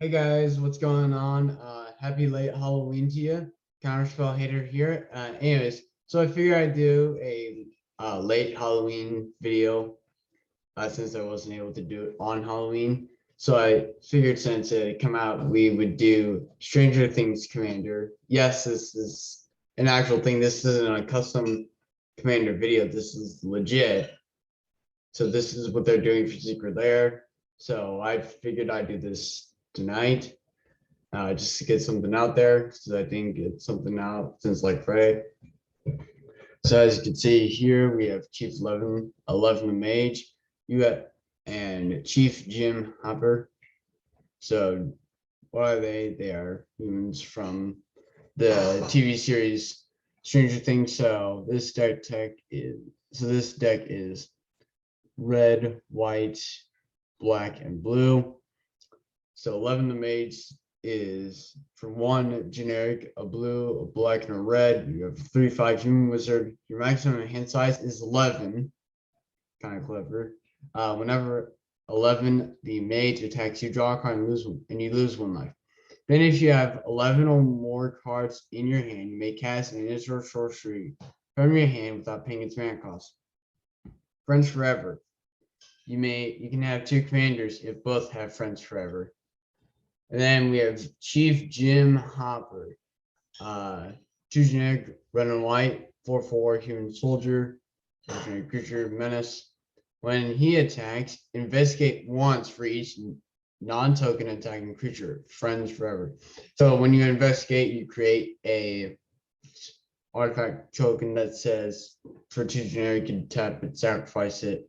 Hey guys, what's going on? Happy late Halloween to you. Counterspell hater here. Anyways, so I figured I'd do a late Halloween video since I wasn't able to do it on Halloween. So I figured since it had come out, we would do Stranger Things Commander. Yes, this is an actual thing. This isn't a custom Commander video. This is legit. So this is what they're doing for Secret Lair. So I figured I'd do this tonight, just to get something out there, because I think it's something out since like Friday. So as you can see here, we have Chief 11 the Mage, you have, and Chief Jim Hopper. So what are they? They are humans from the TV series Stranger Things. So this deck is red, white, black, and blue. So 11 the Mage is for one generic, a blue, a black, and a red. You have 3/5 human wizard. Your maximum hand size is 11. Kind of clever. Whenever 11 the mage attacks you, draw a card and you lose 1 life. Then if you have 11 or more cards in your hand, you may cast an instant sorcery from your hand without paying its mana cost. Friends forever. You can have 2 commanders if both have friends forever. And then we have Chief Jim Hopper. 2 generic, red and white, 4/4 human soldier, generic creature, menace. When he attacks, investigate once for each non-token attacking creature, friends forever. So when you investigate, you create a artifact token that says for 2 generic, you can tap it, sacrifice it,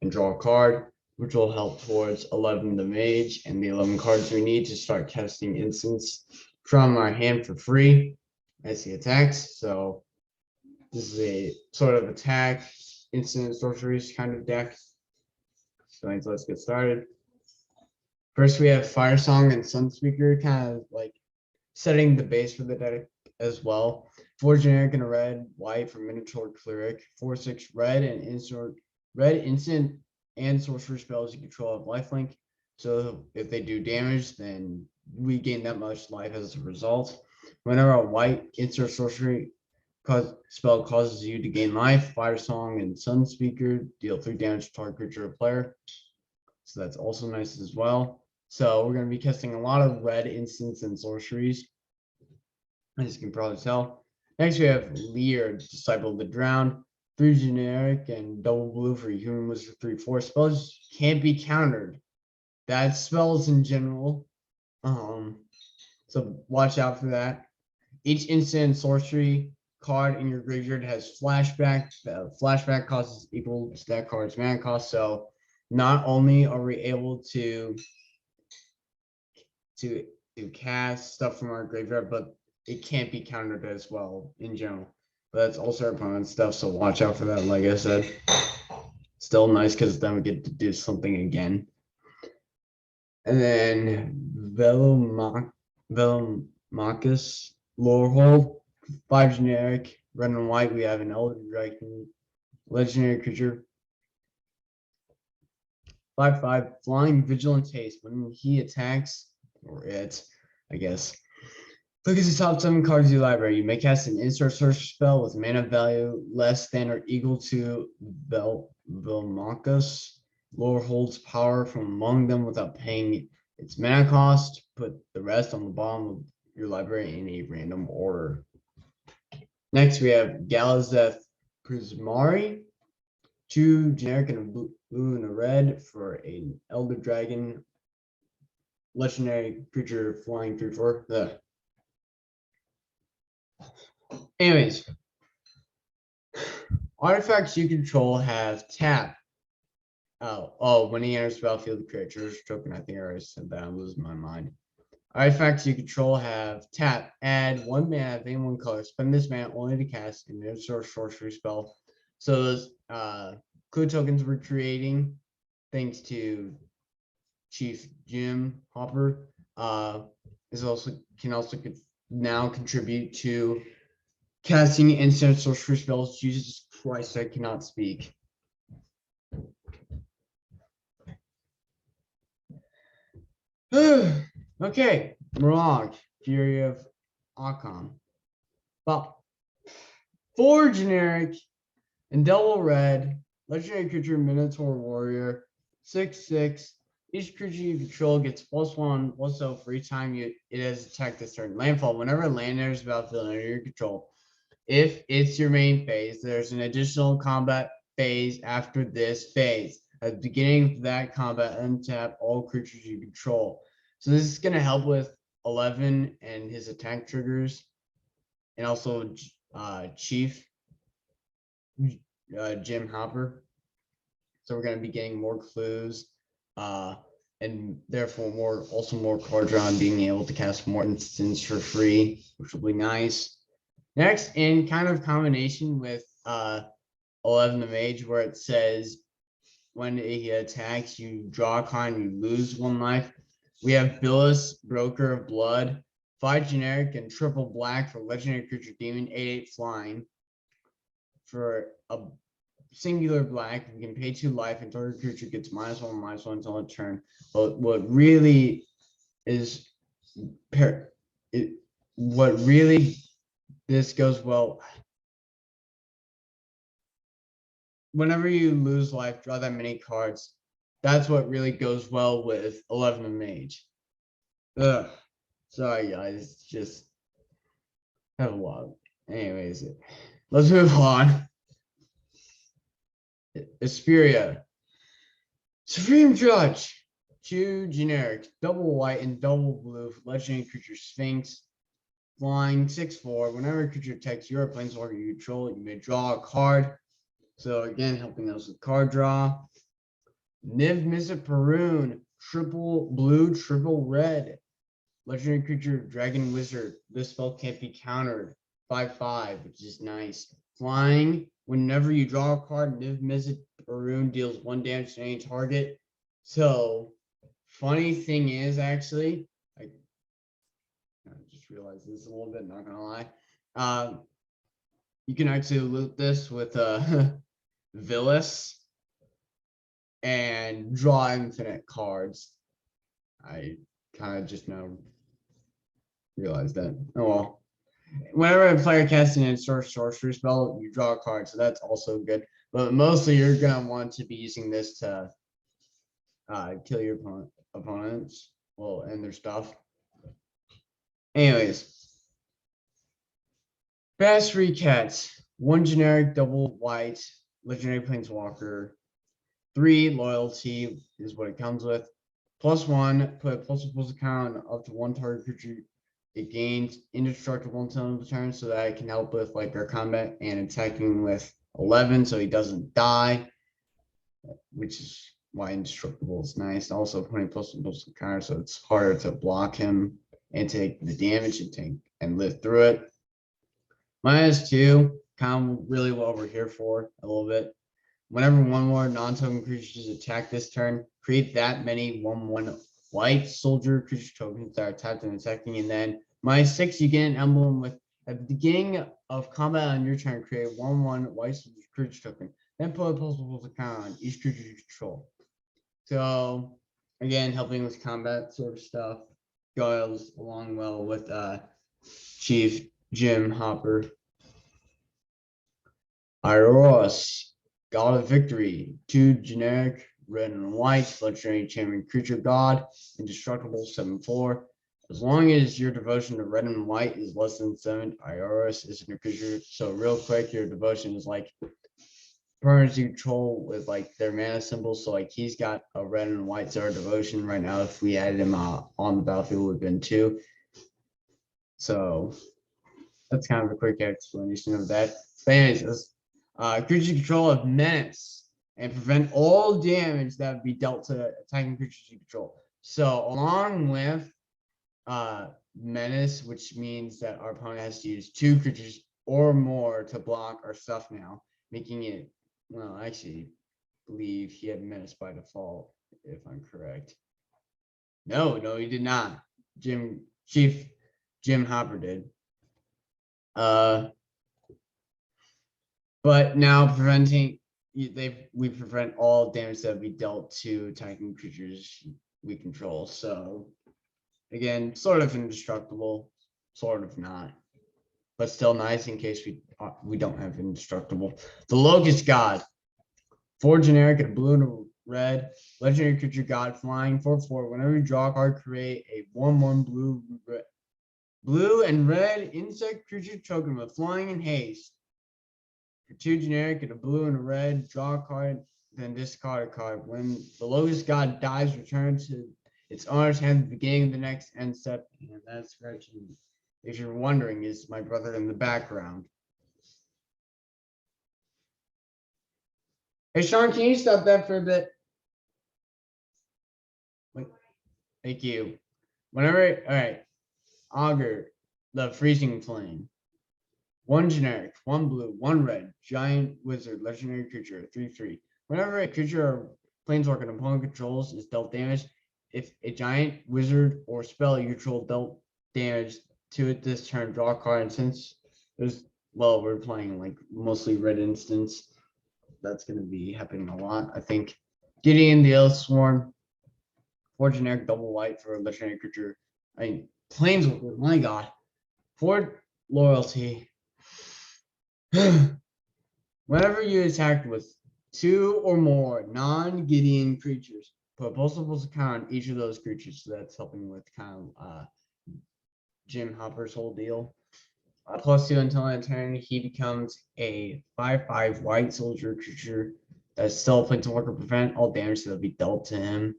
and draw a card, which will help towards 11 the mage and the 11 cards we need to start casting instants from our hand for free as he attacks. So this is a sort of attack, instant sorceries kind of deck. So let's get started. First we have Fire Song and Sunspeaker, kind of like setting the base for the deck as well. 4 generic and a red, white for Minotaur Cleric, 4/6 red and instant and sorcery spells you control have lifelink. So if they do damage, then we gain that much life as a result. Whenever a white instant sorcery spell causes you to gain life, Fire Song and Sunspeaker deal 3 damage to target creature or player. So that's also nice as well. So we're going to be casting a lot of red instants and sorceries, as you can probably tell. Next we have Lear, Disciple of the Drowned. 3 generic and double blue for human wizard 3/4 spells can't be countered. That's spells in general. So watch out for that. Each instant sorcery card in your graveyard has flashback. The flashback cost is equal to that card's mana cost. So not only are we able to cast stuff from our graveyard, but it can't be countered as well in general. But that's also our opponent's stuff, so watch out for that. Like I said, still nice because then we get to do something again. And then Velomachus Lorehold, 5 generic, red and white. We have an Elder Dragon legendary creature. 5/5 flying vigilant haste. When he attacks, or it, I guess. Look at the top 7 cards of your library. You may cast an instant sorcery spell with mana value less than or equal to Velomachus. Lorehold's power from among them without paying its mana cost. Put the rest on the bottom of your library in a random order. Next, we have Galazeth Prismari. 2 generic and a blue and a red for an Elder Dragon legendary creature flying 3/4. Anyways, artifacts you control have tap. When he enters the battlefield, creatures token. I think I already said that. I'm losing my mind. Artifacts you control have tap. Add 1 mana of any 1 color. Spend this mana only to cast an instant sorcery spell. So those clue tokens we're creating, thanks to Chief Jim Hopper, can also now contribute to casting instant sorcery spells. Jesus Christ, I cannot speak. Okay, Morocc, Fury of Arkham. Well, 4 generic and double red, legendary creature Minotaur Warrior, 6/6. Each creature you control gets +1, +0 for each time it has attacked this turn. Landfall, whenever land enters the battlefield under your control, if it's your main phase, there's an additional combat phase after this phase. At the beginning of that combat, untap all creatures you control. So this is going to help with 11 and his attack triggers, and also Chief Jim Hopper. So we're going to be getting more clues, and therefore more card draw, and being able to cast more instants for free, which will be nice. Next, in kind of combination with 11 the Mage, where it says when he attacks, you draw a card and you lose 1 life. We have Billis, Broker of Blood, 5 generic and triple black for legendary creature demon, 8/8 flying. For a singular black, we can pay 2 life and target creature gets -1/-1 until a turn. But what really this goes well. Whenever you lose life, draw that many cards. That's what really goes well with 11 the Mage. Ugh. Sorry, guys. Just have a lot. Anyways, let's move on. Aspiria. Supreme Judge. 2 generic, double white and double blue, legendary creature Sphinx. Flying 6/4. Whenever a creature attacks your planeswalker you control, you may draw a card. So again, helping us with card draw. Niv Mizzet Perun, triple blue, triple red. Legendary creature Dragon Wizard. This spell can't be countered. 5/5, which is nice. Flying, whenever you draw a card, Niv Mizzet Perun deals 1 damage to any target. So, funny thing is, actually, I just realized this a little bit, not gonna lie. You can actually loot this with Villas and draw infinite cards. I kind of just now realized that. Oh well. Whenever a player casts an sorcery spell, you draw a card, so that's also good. But mostly you're gonna want to be using this to kill your opponents, well, and their stuff. Anyways. Fast recats. 1 generic, double white, legendary planeswalker. 3 loyalty is what it comes with. +1, put a +1 count on up to 1 target creature. It gains indestructible until the turn, so that it can help with like our combat and attacking with 11, so he doesn't die, which is why indestructible is nice. Also putting +1 counter, so it's harder to block him and take the damage and live through it. -2, kind of really what we're here for a little bit. Whenever 1 more non-token creatures attack this turn, create that many 1/1 white soldier creature tokens that are tapped and attacking, and then -6, you get an emblem with at the beginning of combat on your turn, create 1/1 white soldier creature token, then put a +1 count on each creature you control. So again, helping with combat sort of stuff goes along well with Chief Jim Hopper. Iroros, God of Victory, 2 generic, red and white, legendary champion creature god, indestructible, 7/4. As long as your devotion to red and white is less than 7, Iroros isn't a creature. So real quick, your devotion is like permanents you control with like their mana symbols. So like he's got a red and white Zara devotion right now. If we added him on the battlefield, it would have been 2. So that's kind of a quick explanation of that. But anyways, creature control of menace and prevent all damage that would be dealt to attacking creatures you control. So along with menace, which means that our opponent has to use 2 creatures or more to block our stuff now, making it, well, I actually believe he had menace by default, if I'm correct. No, he did not. Chief Jim Hopper did. But now we prevent all damage that we dealt to attacking creatures we control. So Again, sort of indestructible, sort of not, but still nice in case we don't have indestructible. The Locust God, 4 generic and a blue and a red. Legendary creature god flying 4/4. Whenever you draw a card, create a 1/1 blue and red insect creature token with flying and haste. For 2 generic and a blue and a red, draw a card, then discard a card. When the Locust God dies, return to its owner's hand at the beginning of the next end step. And that's scratching. If you're wondering, is my brother in the background. Hey, Sean, can you stop that for a bit? Wait, thank you. Whenever, all right. Augur, the Freezing Flame. 1 generic, 1 blue, 1 red, giant wizard, legendary creature, 3/3. Whenever a creature or planeswalker an opponent controls is dealt damage, if a giant wizard or spell you control dealt damage to it this turn, draw a card. And since there's, well, we're playing like mostly red instance, that's going to be happening a lot. I think Gideon the Elsworn, 4 generic, double white for a legendary creature. I mean, planeswalker, my god. 4 loyalty. Whenever you attack with 2 or more non-Gideon creatures, put +++ count on each of those creatures. So that's helping with kind of Jim Hopper's whole deal. +2 until end turn, he becomes a 5/5 white soldier creature that's still planeswalker prevent all damage that'll be dealt to him.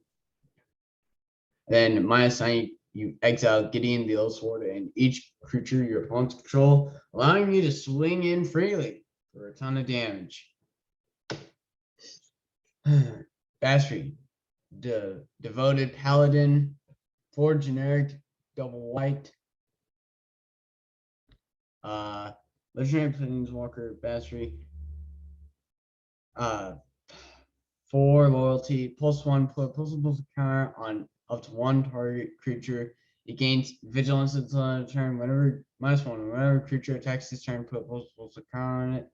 Then -9, you exile Gideon the Elsword and each creature your opponents control, allowing you to swing in freely for a ton of damage. Bastry, the Devoted Paladin, 4 generic, double white. Legendary Planeswalker, Bastry. 4 loyalty, +1, put ++ counter on up to 1 target creature. It gains vigilance until end of turn. Whenever -1, whenever creature attacks this turn, put ++ counter on it.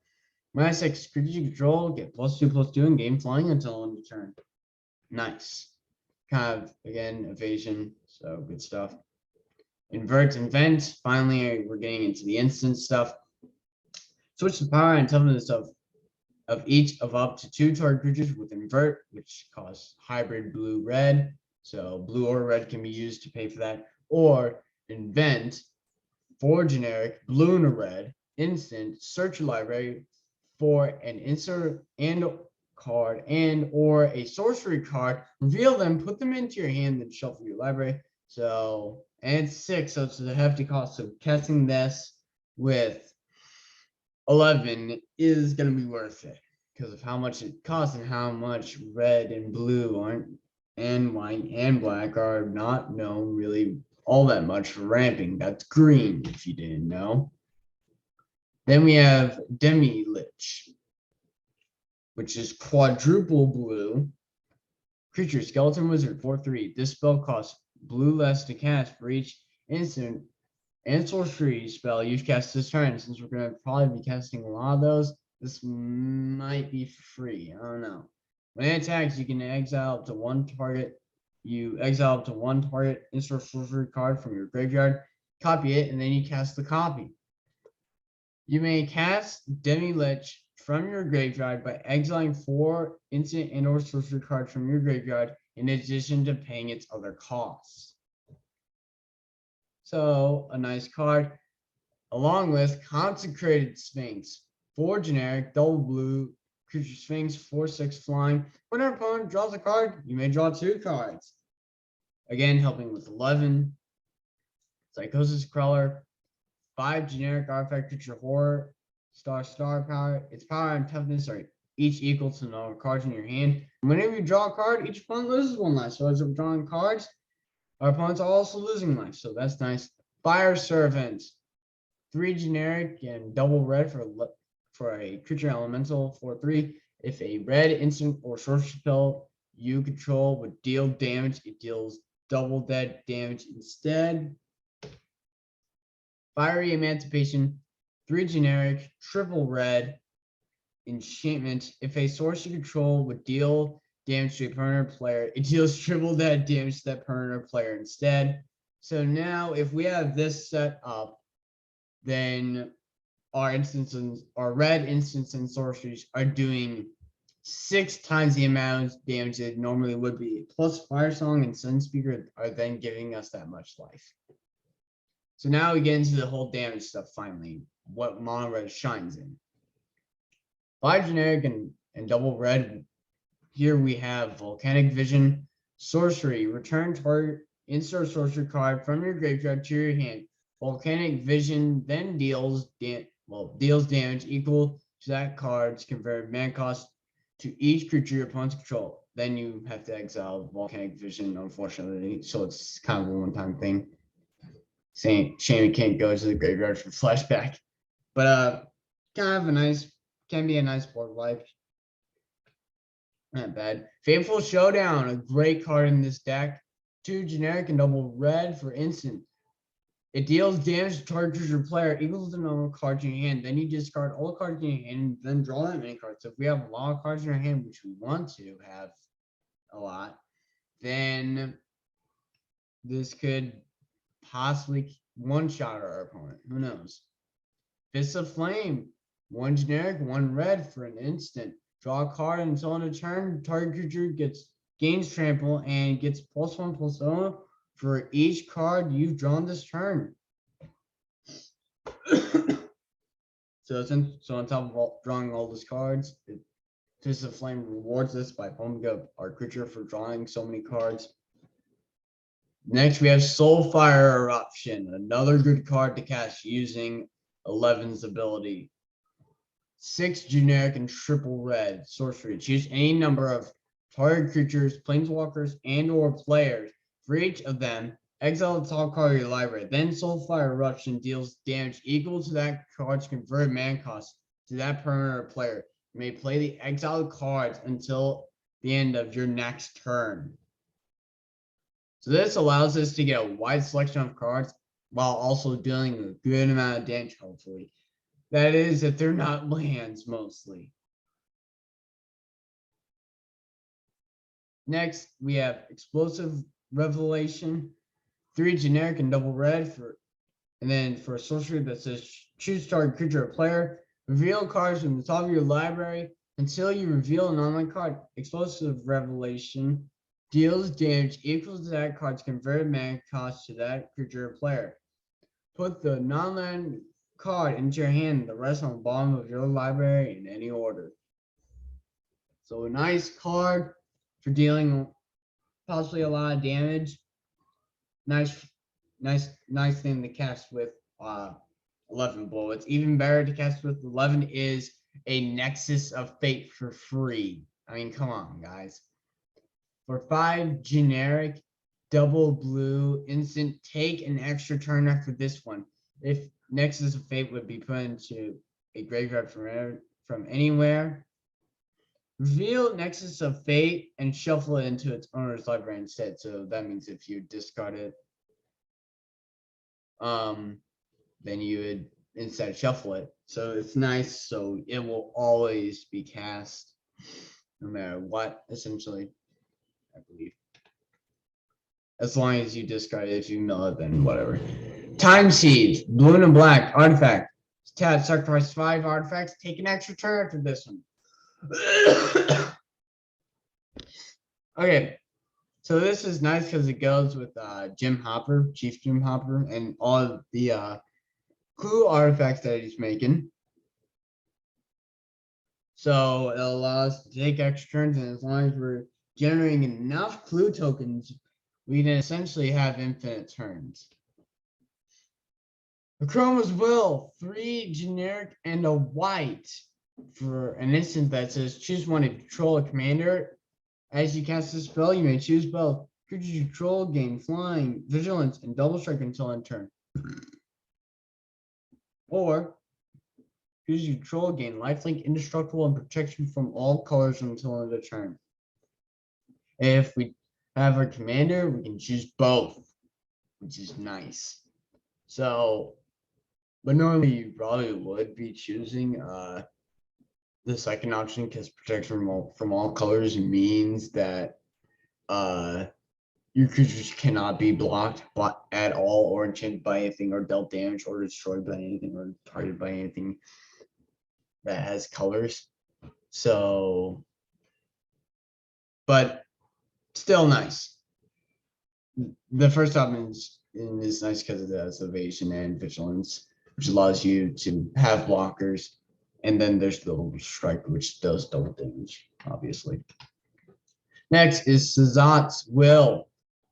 -6, creature control, get +2/+2 and gain flying until end of turn. Nice. Kind of, again, evasion, so good stuff. Invert and vent. Finally, we're getting into the instant stuff. Switch the power and toughness of each of up to 2 target creatures with invert, which costs hybrid blue-red. So blue or red can be used to pay for that. Or invent, 4 generic, blue and a red, instant, search your library for an insert and card and or a sorcery card, reveal them, put them into your hand, then shuffle your library. So, and it's 6, so it's a hefty cost. So casting this with 11 is going to be worth it because of how much it costs and how much red and blue and white and black are not known really all that much for ramping. That's green, if you didn't know. Then we have Demi Litch, which is quadruple blue. Creature, Skeleton Wizard, 4/3. This spell costs blue less to cast for each instant and sorcery spell you cast this turn. Since we're going to probably be casting a lot of those, this might be free. I don't know. When it attacks, you can exile up to 1 target. You exile up to 1 target instant sorcery card from your graveyard, copy it, and then you cast the copy. You may cast Demi Litch from your graveyard by exiling 4 instant and or sorcery cards from your graveyard in addition to paying its other costs. So, a nice card, along with Consecrated Sphinx, 4 generic, double blue, creature Sphinx, 4/6 flying. When our opponent draws a card, you may draw 2 cards. Again, helping with 11. Psychosis Crawler, 5 generic artifact creature horror, star power. Its power and toughness are each equal to the number of cards in your hand. Whenever you draw a card, each opponent loses 1 life. So as we're drawing cards, our opponents are also losing life. So that's nice. Fire Servant, 3 generic and double red for a creature elemental, 4/3. If a red instant or sorcery spell you control would deal damage, it deals double that damage instead. Fiery Emancipation, 3 generic, triple red, enchantment. If a source you control would deal damage to a permanent player, it deals triple that damage to that permanent player instead. So now if we have this set up, then our instances, our red instants and sorceries are doing 6 times the amount of damage it normally would be. Plus Fire Song and Sun Speaker are then giving us that much life. So now we get into the whole damage stuff finally. What mono red shines in. 5 generic and double red. Here we have Volcanic Vision, Sorcery. Return target insert sorcery card from your graveyard to your hand. Volcanic Vision then deals damage equal to that card's converted mana cost to each creature your opponents control. Then you have to exile Volcanic Vision, unfortunately. So it's kind of a one-time thing. Shame it can't go to the graveyard for flashback. But can be a nice board wipe. Not bad. Fateful Showdown, a great card in this deck. 2 generic and double red for instant. It deals damage to target creature player equal to the number of cards in your hand. Then you discard all cards in your hand and then draw that many cards. So if we have a lot of cards in our hand, which we want to have a lot, then this could possibly one-shot our opponent. Who knows? Fist of Flame. 1 generic, 1 red for an instant. Draw a card until end of turn. Target creature gains trample and gets +1/+0 for each card you've drawn this turn. So on top of drawing all those cards, Fist of Flame rewards us by pumping up our creature for drawing so many cards. Next, we have Soulfire Eruption, another good card to cast using 11's ability. 6 generic and triple red sorcery. Choose any number of target creatures, planeswalkers, and/or players. For each of them, exile the top card of your library. Then Soulfire Eruption deals damage equal to that card's converted mana cost to that permanent player. You may play the exiled cards until the end of your next turn. So this allows us to get a wide selection of cards while also dealing a good amount of damage, hopefully. That is, if they're not lands, mostly. Next, we have Explosive Revelation. 3 generic and double red and then for a sorcery that says choose target creature or player. Reveal cards from the top of your library until you reveal an online card. Explosive Revelation deals damage equal to that card's converted mana cost to that creature or player. Put the non-land card into your hand, the rest on the bottom of your library in any order. So a nice card for dealing possibly a lot of damage. Nice thing to cast with 11 blow. It's even better to cast with 11 is a Nexus of Fate for free. I mean, come on, guys. For 5 generic, double blue, instant, take an extra turn after this one. If Nexus of Fate would be put into a graveyard from anywhere, reveal Nexus of Fate and shuffle it into its owner's library instead. So that means if you discard it, then you would instead shuffle it. So it's nice. So it will always be cast no matter what, essentially, I believe. As long as you discard it, if you mill it, then whatever. Time Siege, blue and black, artifact. Tap, sacrifice 5 artifacts, take an extra turn after this one. Okay, so this is nice because it goes with Chief Jim Hopper, and all of the clue artifacts that he's making. So it allows us to take extra turns, and as long as we're generating enough clue tokens, we can essentially have infinite turns. Chroma's Will, 3 generic and a white for an instant that says choose one to control a commander. As you cast this spell, you may choose both. Creatures you control gain flying, vigilance, and double strike until end turn. Or creatures you control gain lifelink, indestructible, and protection from all colors until end of turn. If we have our commander, we can choose both, which is nice. So, but normally you probably would be choosing the second option because protection from all colors means that Your creatures cannot be blocked at all, or enchanted by anything, or dealt damage, or destroyed by anything, or targeted by anything that has colors. So, but still nice. The first option is nice because it has evasion and vigilance, which allows you to have blockers. And then there's the little strike, which does double damage, obviously. Next is Sazat's Will.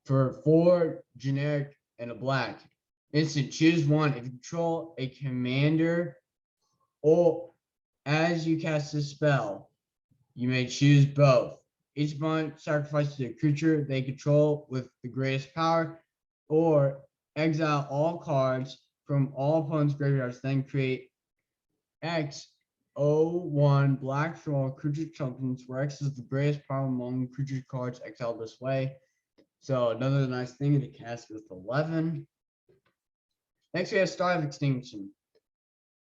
For 4 generic and a black. Instant, choose one. If you control a commander, or as you cast a spell, you may choose both. Each opponent sacrifices a creature they control with the greatest power, or exile all cards from all opponents' graveyards, then create X01 black draw creature tokens, where X is the greatest power among creature cards exiled this way. So another nice thing to cast with 11. Next we have Star of Extinction.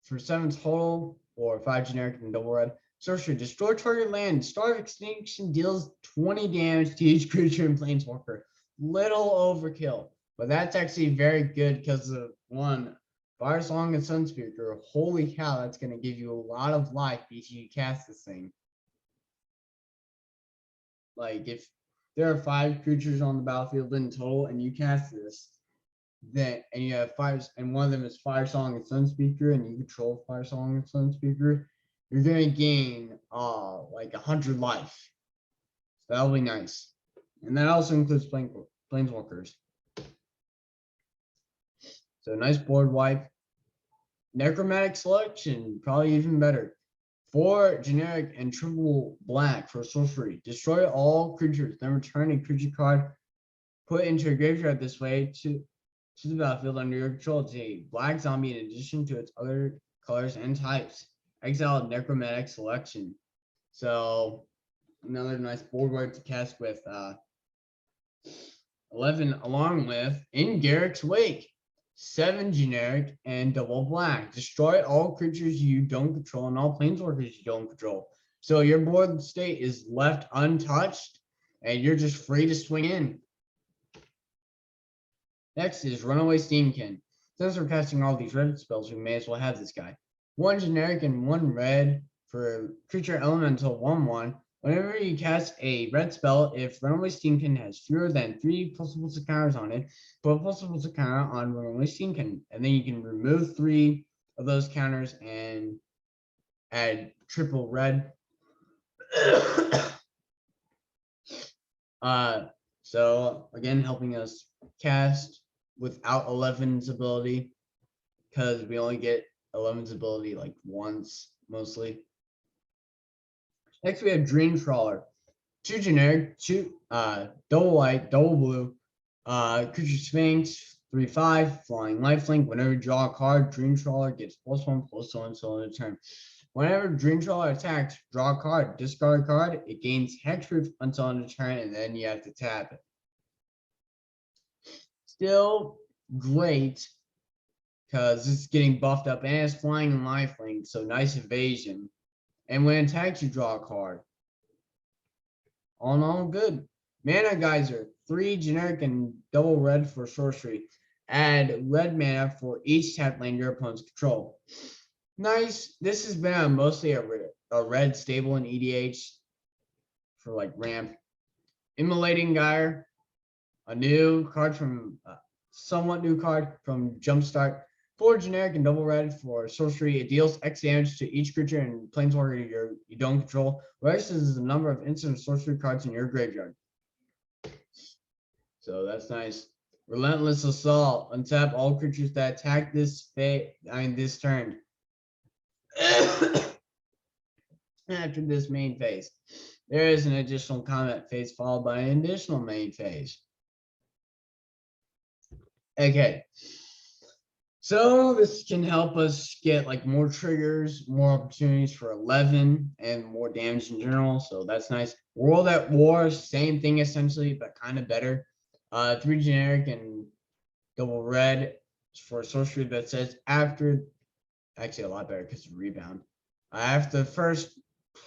For 7 total, or 5 generic and double red. Sorcery, destroy target land. Star of Extinction deals 20 damage to each creature and planeswalker. Little overkill, but that's actually very good because of one, Fire Song and Sunspeaker. Holy cow, that's going to give you a lot of life if you cast this thing. Like if there are 5 creatures on the battlefield in total and you cast this, then and you have 5, and one of them is Fire Song and Sunspeaker, and you control Fire Song and Sunspeaker, you're gonna gain like 100 life. So that'll be nice. And that also includes planeswalkers. So nice board wipe. Necromantic Selection, probably even better. 4 generic and triple black for sorcery. Destroy all creatures, then return a creature card put into a graveyard this way to the battlefield under your control. It's a black zombie in addition to its other colors and types. Exile Necromantic Selection. So another nice board wipe to cast with 11, along with In Garrick's Wake. 7 generic and double black. Destroy all creatures you don't control and all planeswalkers you don't control. So your board state is left untouched and you're just free to swing in. Next is Runaway Steamkin. Since we're casting all these red spells, we may as well have this guy. 1 generic and 1 red for creature elemental 1/1. Whenever you cast a red spell, if Runaway Steamkin has fewer than 3 ++ counters on it, put a ++ counter on Runaway Steamkin, and then you can remove 3 of those counters and add triple red. So again, helping us cast without 11's ability, because we only get 11's ability like once mostly. Next we have Dream Trawler. 2 generic, 2 double white, double blue, creature Sphinx, 3/5, flying lifelink. Whenever you draw a card, Dream Trawler gets +1/+1 until end of turn. Whenever Dream Trawler attacks, draw a card, discard a card, it gains hexproof until end of turn, and then you have to tap it. Still great because it's getting buffed up and it's flying and lifelink, so nice evasion. And when it attacks, you draw a card. All in all, good. Mana Geyser, 3 generic and double red for sorcery. Add red mana for each tap land your opponent's control. Nice. This has been mostly a red stable in EDH for like ramp. Immolating Gyre, a new card from somewhat new card from Jumpstart. 4 generic and double red for sorcery. It deals X damage to each creature and planeswalker you don't control. Where X is the number of instant sorcery cards in your graveyard. So that's nice. Relentless Assault. Untap all creatures that attack this turn. After this main phase, there is an additional combat phase followed by an additional main phase. Okay. So this can help us get like more triggers, more opportunities for 11, and more damage in general. So that's nice. World at War, same thing essentially, but kind of better. 3 generic and double red for sorcery that says actually a lot better because of rebound. After the first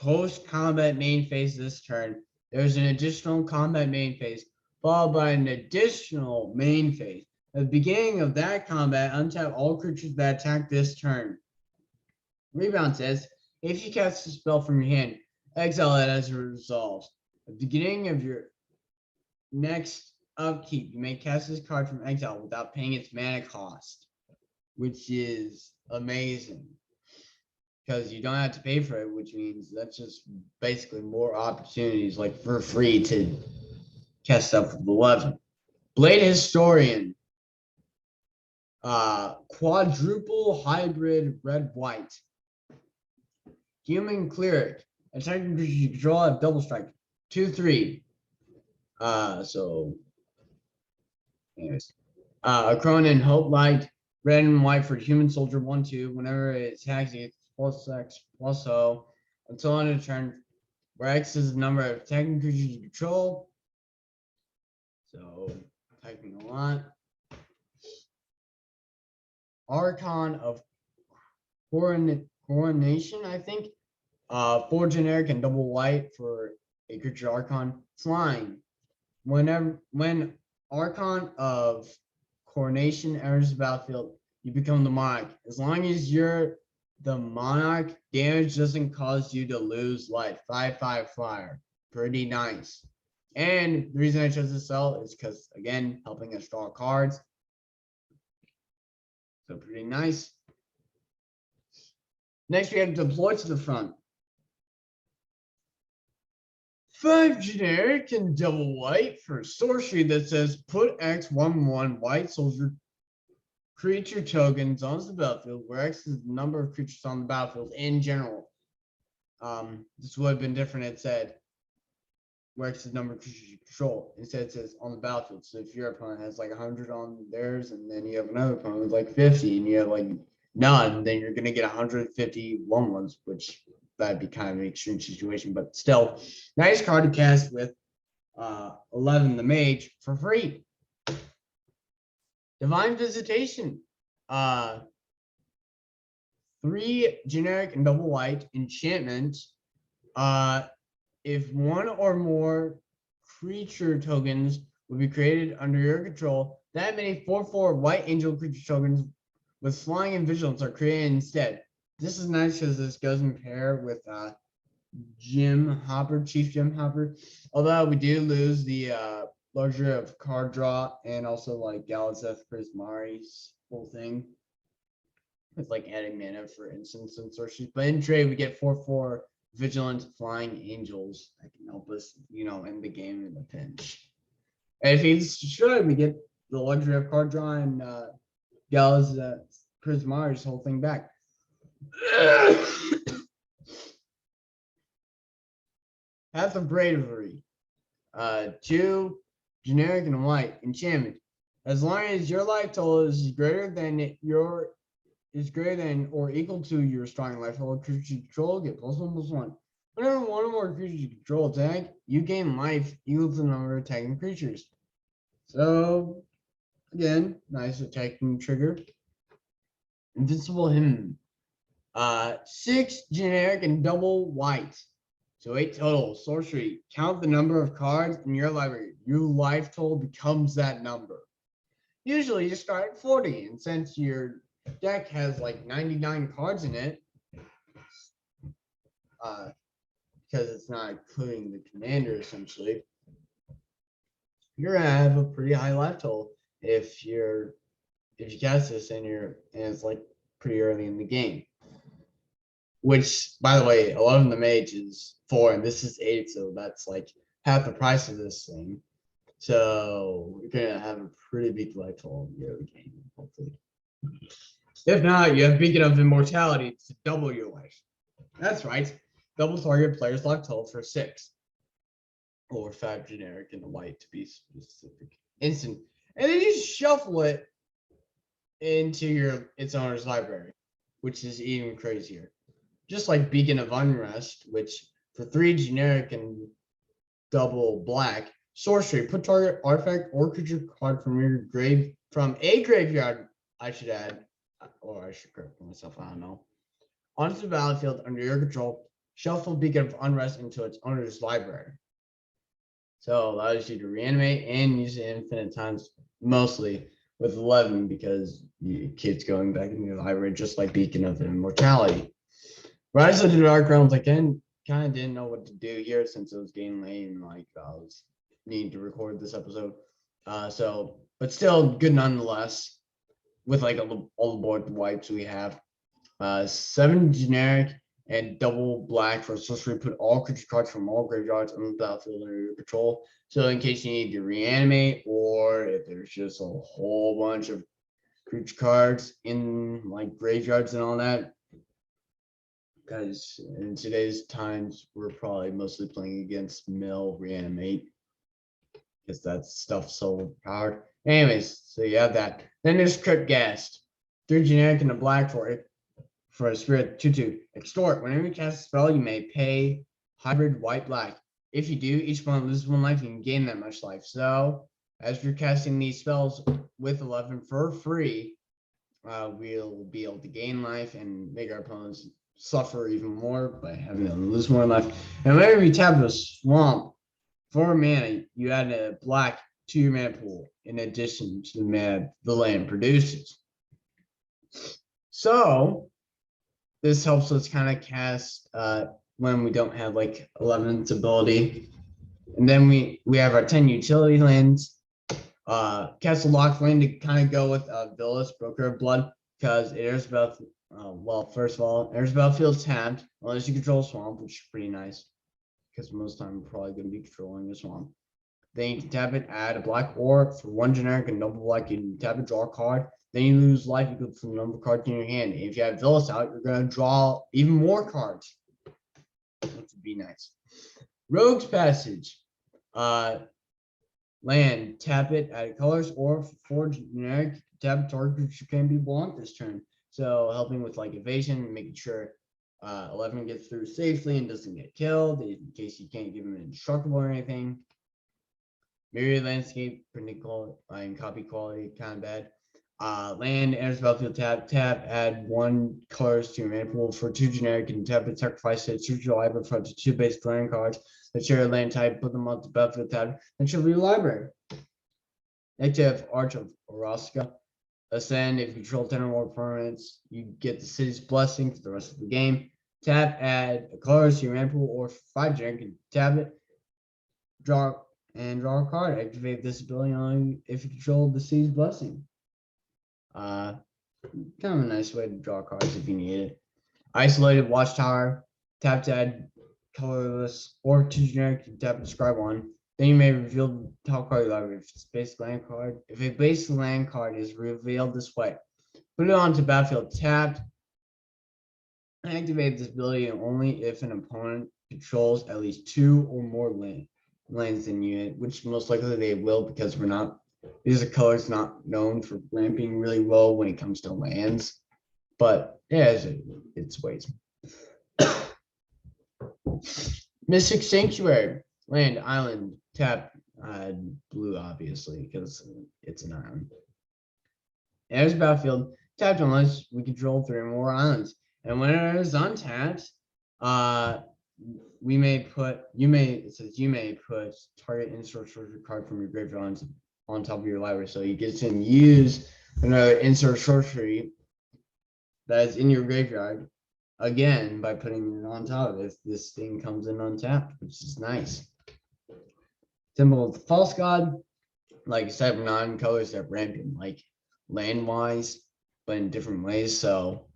post-combat main phase this turn, there's an additional combat main phase followed by an additional main phase. At the beginning of that combat, untap all creatures that attack this turn. Rebound says, if you cast a spell from your hand, exile it as a resolve. At the beginning of your next upkeep, you may cast this card from exile without paying its mana cost, which is amazing because you don't have to pay for it, which means that's just basically more opportunities, like for free, to cast stuff with 11. Blade Historian, quadruple hybrid red-white. Human Cleric, attacking creatures you control have double strike, 2/3. Anyways, a Cronin Hope Light, red and white for human soldier 1/2. Whenever it attacks, it's +X/+O until end of turn, where X is the number of attacking creatures you control. So typing a lot. Archon of Coronation, I think. 4 generic and double white for a creature Archon. Flying. When Archon of Coronation enters the battlefield, you become the Monarch. As long as you're the Monarch, damage doesn't cause you to lose life. 5/5 flyer. Pretty nice. And the reason I chose this spell is because, again, helping us draw cards. So pretty nice. Next, we have Deploy to the Front. 5 generic and double white for sorcery that says put X 1/1 white soldier creature tokens onto the battlefield, where X is the number of creatures on the battlefield in general. This would have been different. It said where X is the number of creatures you control. Instead, it says on the battlefield. So if your opponent has like 100 on theirs, and then you have another opponent with like 50, and you have like none, then you're gonna get 150 1/1s, which that'd be kind of an extreme situation, but still, nice card to cast with 11 the Mage for free. Divine Visitation, 3 generic and double white enchantment. If one or more creature tokens will be created under your control, that many 4/4 white angel creature tokens with flying and vigilance are created instead. This is nice because this goes in pair with Chief Jim Hopper. Although we do lose the luxury of card draw and also like Galazeth Prismari's whole thing. It's like adding mana for instants and sorceries. But in trade, we get 4/4 vigilant flying angels that can help us, end the game in a pinch. And if he's destroyed, we get the luxury of card draw and Galazeth Prismari's whole thing back. Path of Bravery, 2 generic and white enchantment. As long as your life total is greater than or equal to your starting life total, creatures you control get +1/+1. Whenever one or more creatures you control attack, you gain life equal to the number of attacking creatures. So again, nice attacking trigger. Invincible Hymn. 6 generic and double white. So 8 total. Sorcery. Count the number of cards in your library. Your life total becomes that number. Usually you start at 40, and since your deck has like 99 cards in it, because it's not including the commander essentially, you're gonna have a pretty high life total if you cast this and it's like pretty early in the game. Which, by the way, 11 the Mage is 4, and this is 8, so that's like half the price of this thing. So you're gonna have a pretty big life total in the early game, hopefully. If not, you have Beacon of Immortality to double your life. That's right, double target player's life total for 6, or 5 generic and the white to be specific. Instant, and then you shuffle it into its owner's library, which is even crazier. Just like Beacon of Unrest, which for 3 generic and double black, sorcery, put target artifact or creature card from a graveyard, I should add, or I should correct myself, I don't know, onto the battlefield under your control. Shuffle Beacon of Unrest into its owner's library. So it allows you to reanimate and use it infinite times, mostly with 11 because kids going back in your library, just like Beacon of Immortality. Rise of the Dark Realms, I kind of didn't know what to do here since it was getting late and like I was needing to record this episode. But still good nonetheless. With like all the board wipes we have, 7 generic and double black for sorcery. Put all creature cards from all graveyards on the battlefield under your control. So in case you need to reanimate, or if there's just a whole bunch of creature cards in like graveyards and all that. Because in today's times, we're probably mostly playing against mill reanimate. Because that stuff's so powered. Anyways, so you have that. Then there's Kryptgast. 3 generic and a black for it. For a spirit 2/2. Extort. Whenever you cast a spell, you may pay hybrid white-black. If you do, each opponent loses 1 life, you can gain that much life. So, as you're casting these spells with 11 for free, we'll be able to gain life and make our opponents suffer even more by having them lose more life. And whenever you tap a swamp, for mana, you add a black to your mana pool in addition to the mana the land produces. So this helps us kind of cast when we don't have like 11's ability. And then we have our 10 utility lands. Castle Lock Land to kind of go with Villas, Broker of Blood, because it is about first of all, there's battlefield tapped unless you control swamp, which is pretty nice. Because most of the time we're probably going to be controlling a swamp. Then you can tap it, add a black orb for 1 generic and double black. You can tap it, draw a card. Then you lose life equal to the number of cards in your hand. And if you have Villas out, you're going to draw even more cards, which would be nice. Rogue's Passage. Land, tap it, add colors, or for 4 generic, tap it, target creature can be blocked this turn. So helping with like evasion, making sure 11 gets through safely and doesn't get killed in case you can't give him an indestructible or anything. Myriad Landscape, printing quality and copy quality, kind of bad. Land, enters battlefield, tap, add 1 colors to your mana pool for 2 generic and tap it, sacrifice it, search your library for up to 2 basic land cards that share a land type, put them on the battlefield tab, and show your library. Next, you have Arch of Orosca. Ascend, if you control 10 or more permanents, you get the city's blessing for the rest of the game. Tap, add a color to your mana pool, or 5 generic and tap it, draw a card. Activate this ability only if you control the city's blessing. Kind of a nice way to draw cards if you need it. Isolated Watchtower, tap to add colorless or 2 generic, tap to describe 1. Then you may reveal the top card of your library if it's a basic land card. If a basic land card is revealed this way, put it onto battlefield tapped. Activate this ability only if an opponent controls at least 2 or more lands than you, which most likely they will, because these are colors not known for ramping really well when it comes to lands. But yeah, it's ways. Mystic Sanctuary. Land, island, tap, blue, obviously, because it's an island. There's battlefield, tapped unless we control 3 or more islands. And when it is untapped, you may put target insert sorcery card from your graveyard on top of your library. So you get to use another insert sorcery that is in your graveyard again by putting it on top if this thing comes in untapped, which is nice. Symbol of the False God, like I said, 9 colors that ramping, like land wise, but in different ways. So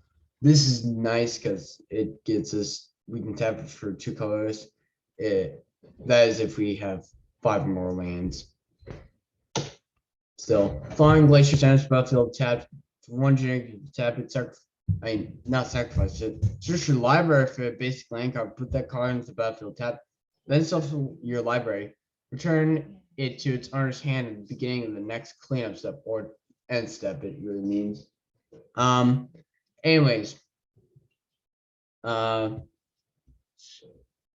this is nice because it gets us, we can tap it for 2 colors. That is if we have 5 or more lands. Still, Flying Glacier Centers battlefield tapped for 1 generic, tap it, not sacrifice it. Search your library for a basic land card, put that card into the battlefield tap, then shuffle your library. Return it to its owner's hand at the beginning of the next cleanup step, or end step, it really means. Anyways.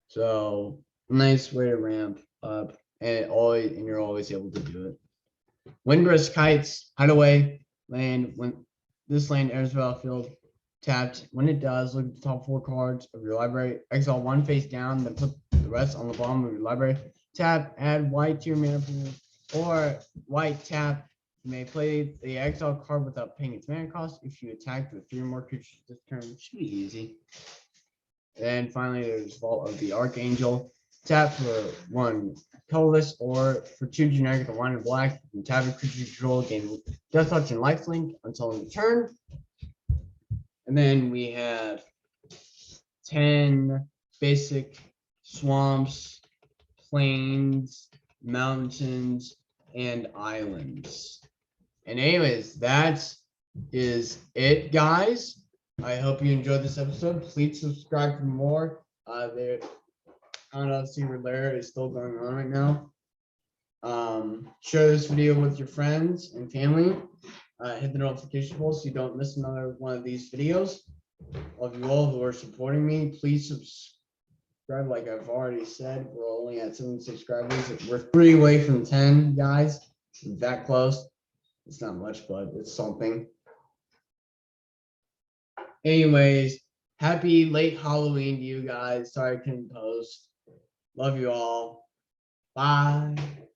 So nice way to ramp up, and you're always able to do it. Windbrisk Heights, hideaway land. When this land enters the battlefield, tapped. When it does, look at the top 4 cards of your library. Exile 1 face down, then put the rest on the bottom of your library. tap, add white to your mana pool, or white tap. You may play the exile card without paying its mana cost. If you attack with 3 or more creatures this turn, it should be easy. And finally, there's Vault of the Archangel. Tap for 1 colorless, or for 2 generic with a 1 and black. You can tap a creature you control, gain Death Touch and Lifelink until end of turn. And then we have 10 basic swamps, plains, mountains, and islands. And anyways, that is it, guys. I hope you enjoyed this episode. Please subscribe for more. There, Secret Lair is still going on right now. Share this video with your friends and family. Hit the notification bell so you don't miss another one of these videos. Love you all who are supporting me. Please subscribe. Like I've already said, we're only at 7 subscribers. We're 3 away from 10, guys. We're that close. It's not much, but it's something. Anyways, happy late Halloween to you guys. Sorry I couldn't post. Love you all. Bye.